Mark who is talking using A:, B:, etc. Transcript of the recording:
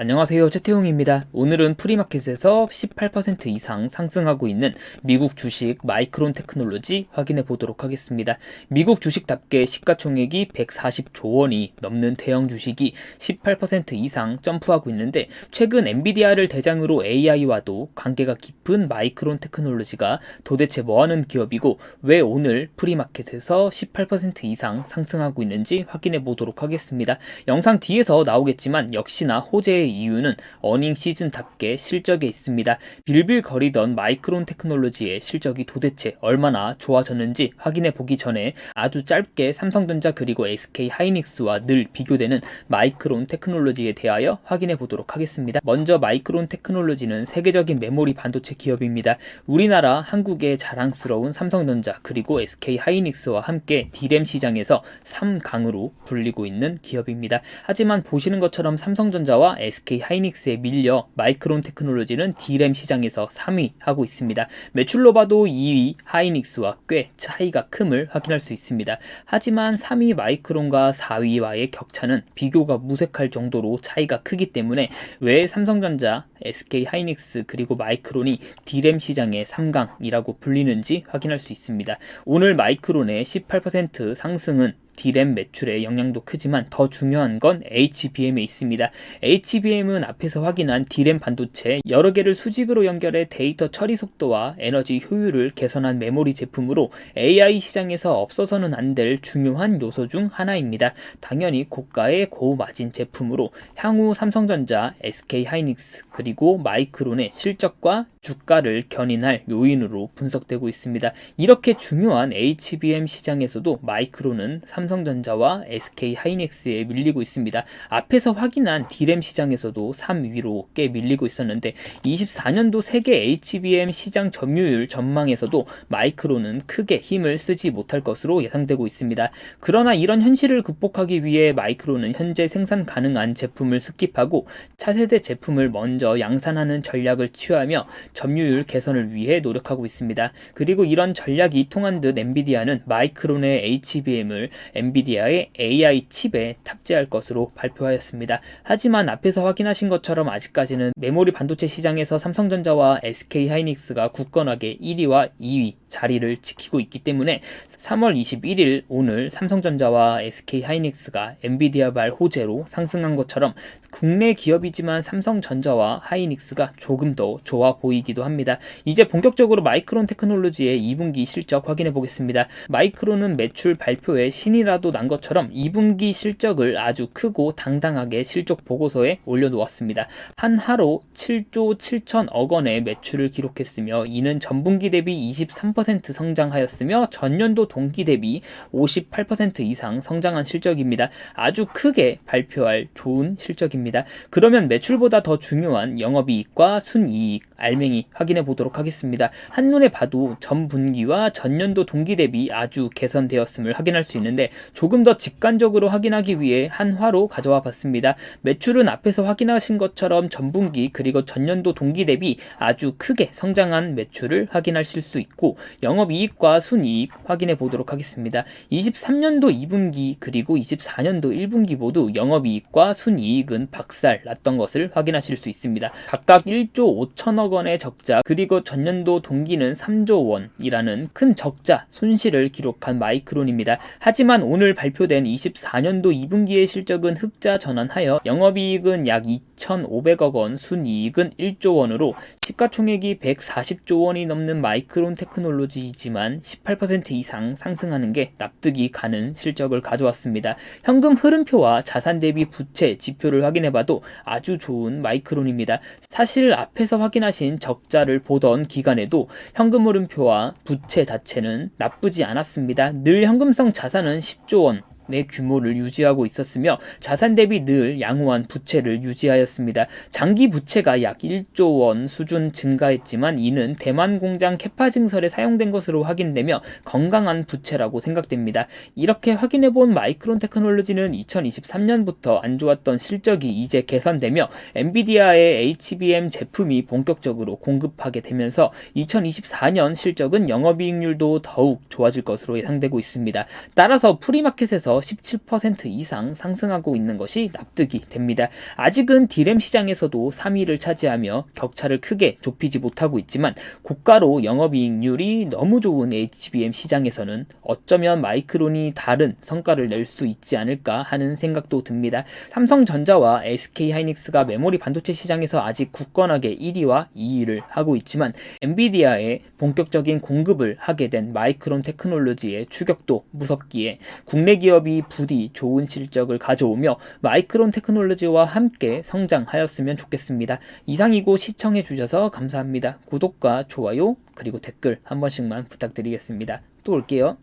A: 안녕하세요. 최태용입니다. 오늘은 프리마켓에서 18% 이상 상승하고 있는 미국 주식 마이크론 테크놀로지 확인해 보도록 하겠습니다. 미국 주식답게 시가총액이 140조 원이 넘는 대형 주식이 18% 이상 점프하고 있는데, 최근 엔비디아를 대장으로 AI와도 관계가 깊은 마이크론 테크놀로지가 도대체 뭐하는 기업이고 왜 오늘 프리마켓에서 18% 이상 상승하고 있는지 확인해 보도록 하겠습니다. 영상 뒤에서 나오겠지만 역시나 호재의 이유는 어닝 시즌답게 실적에 있습니다. 빌빌거리던 마이크론 테크놀로지의 실적이 도대체 얼마나 좋아졌는지 확인해 보기 전에 아주 짧게 삼성전자 그리고 SK 하이닉스와 늘 비교되는 마이크론 테크놀로지에 대하여 확인해 보도록 하겠습니다. 먼저 마이크론 테크놀로지는 세계적인 메모리 반도체 기업입니다. 우리나라 한국의 자랑스러운 삼성전자 그리고 SK 하이닉스와 함께 D램 시장에서 3강으로 불리고 있는 기업입니다. 하지만 보시는 것처럼 삼성전자와 SK 하이닉스에 밀려 마이크론 테크놀로지는 D램 시장에서 3위 하고 있습니다. 매출로 봐도 2위 하이닉스와 꽤 차이가 큼을 확인할 수 있습니다. 하지만 3위 마이크론과 4위와의 격차는 비교가 무색할 정도로 차이가 크기 때문에 왜 삼성전자, SK 하이닉스 그리고 마이크론이 D램 시장의 3강이라고 불리는지 확인할 수 있습니다. 오늘 마이크론의 18% 상승은 D램 매출의 영향도 크지만 더 중요한 건 HBM에 있습니다. HBM은 앞에서 확인한 D램 반도체 여러 개를 수직으로 연결해 데이터 처리 속도와 에너지 효율을 개선한 메모리 제품으로 AI 시장에서 없어서는 안 될 중요한 요소 중 하나입니다. 당연히 고가의 고마진 제품으로 향후 삼성전자, SK 하이닉스 그리고 마이크론의 실적과 주가를 견인할 요인으로 분석되고 있습니다. 이렇게 중요한 HBM 시장에서도 마이크론은 삼성전자와 SK 하이닉스에 밀리고 있습니다. 앞에서 확인한 D램 시장에서도 3위로 꽤 밀리고 있었는데 24년도 세계 HBM 시장 점유율 전망에서도 마이크론은 크게 힘을 쓰지 못할 것으로 예상되고 있습니다. 그러나 이런 현실을 극복하기 위해 마이크론은 현재 생산 가능한 제품을 스킵하고 차세대 제품을 먼저 양산하는 전략을 취하며 점유율 개선을 위해 노력하고 있습니다. 그리고 이런 전략이 통한 듯 엔비디아는 마이크론의 HBM을 엔비디아의 AI 칩에 탑재할 것으로 발표하였습니다. 하지만 앞에서 확인하신 것처럼 아직까지는 메모리 반도체 시장에서 삼성전자와 SK 하이닉스가 굳건하게 1위와 2위 자리를 지키고 있기 때문에 3월 21일 오늘 삼성전자와 SK 하이닉스가 엔비디아발 호재로 상승한 것처럼 국내 기업이지만 삼성전자와 하이닉스가 조금 더 좋아 보이기도 합니다. 이제 본격적으로 마이크론 테크놀로지의 2분기 실적 확인해 보겠습니다. 마이크론은 매출 발표에 신이라도 난 것처럼 2분기 실적을 아주 크고 당당하게 실적 보고서에 올려놓았습니다. 한 하로 7조 7천억 원의 매출을 기록했으며 이는 전분기 대비 23% 성장하였으며 전년도 동기 대비 58% 이상 성장한 실적입니다. 아주 크게 발표할 좋은 실적입니다. 그러면 매출보다 더 중요한 영업이익과 순이익, 알맹이 확인해 보도록 하겠습니다. 한눈에 봐도 전분기와 전년도 동기 대비 아주 개선되었음을 확인할 수 있는데 조금 더 직관적으로 확인하기 위해 한화로 가져와 봤습니다. 매출은 앞에서 확인하신 것처럼 전분기 그리고 전년도 동기 대비 아주 크게 성장한 매출을 확인하실 수 있고 영업이익과 순이익 확인해 보도록 하겠습니다. 23년도 2분기 그리고 24년도 1분기 모두 영업이익과 순이익은 박살 났던 것을 확인하실 수 있습니다. 각각 1조 5천억 원의 적자 그리고 전년도 동기는 3조 원이라는 큰 적자 손실을 기록한 마이크론입니다. 하지만 오늘 발표된 24년도 2분기의 실적은 흑자 전환하여 영업이익은 약 2,500억 원, 순이익은 1조 원으로 시가총액이 140조 원이 넘는 마이크론 테크놀로지이지만 18% 이상 상승하는 게 납득이 가는 실적을 가져왔습니다. 현금 흐름표와 자산 대비 부채 지표를 확인해봐도 아주 좋은 마이크론입니다. 사실 앞에서 확인하신 적자를 보던 기간에도 현금 흐름표와 부채 자체는 나쁘지 않았습니다. 늘 현금성 자산은 10조 원 의 규모를 유지하고 있었으며 자산 대비 늘 양호한 부채를 유지하였습니다. 장기 부채가 약 1조 원 수준 증가했지만 이는 대만 공장 캐파 증설에 사용된 것으로 확인되며 건강한 부채라고 생각됩니다. 이렇게 확인해본 마이크론 테크놀로지는 2023년부터 안 좋았던 실적이 이제 개선되며 엔비디아의 HBM 제품이 본격적으로 공급하게 되면서 2024년 실적은 영업이익률도 더욱 좋아질 것으로 예상되고 있습니다. 따라서 프리마켓에서 무려 17% 이상 상승하고 있는 것이 납득이 됩니다. 아직은 D램 시장에서도 3위를 차지하며 격차를 크게 좁히지 못하고 있지만 고가로 영업이익률이 너무 좋은 HBM 시장에서는 어쩌면 마이크론이 다른 성과를 낼 수 있지 않을까 하는 생각도 듭니다. 삼성전자와 SK하이닉스가 메모리 반도체 시장에서 아직 굳건하게 1위와 2위를 하고 있지만 엔비디아에 본격적인 공급을 하게 된 마이크론 테크놀로지의 추격도 무섭기에 국내 기업이 부디 좋은 실적을 가져오며 마이크론 테크놀로지와 함께 성장하였으면 좋겠습니다. 이상이고 시청해 주셔서 감사합니다. 구독과 좋아요 그리고 댓글 한 번씩만 부탁드리겠습니다. 또 올게요.